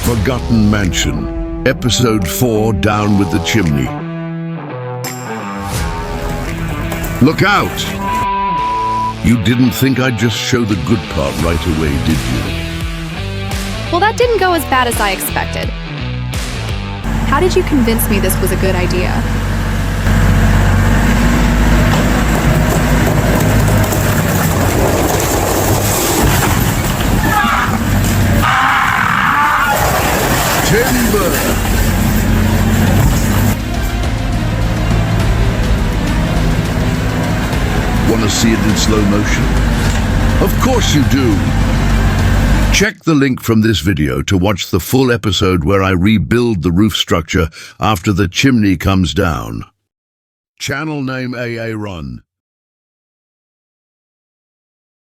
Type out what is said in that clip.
Forgotten Mansion, Episode 4, Down with the Chimney. Look out! You didn't think I'd just show the good part right away, did you? Well, that didn't go as bad as I expected. How did you convince me this was a good idea? Timber! Want to see it in slow motion? Of course you do! Check the link from this video to watch the full episode where I rebuild the roof structure after the chimney comes down. Channel name AA Run.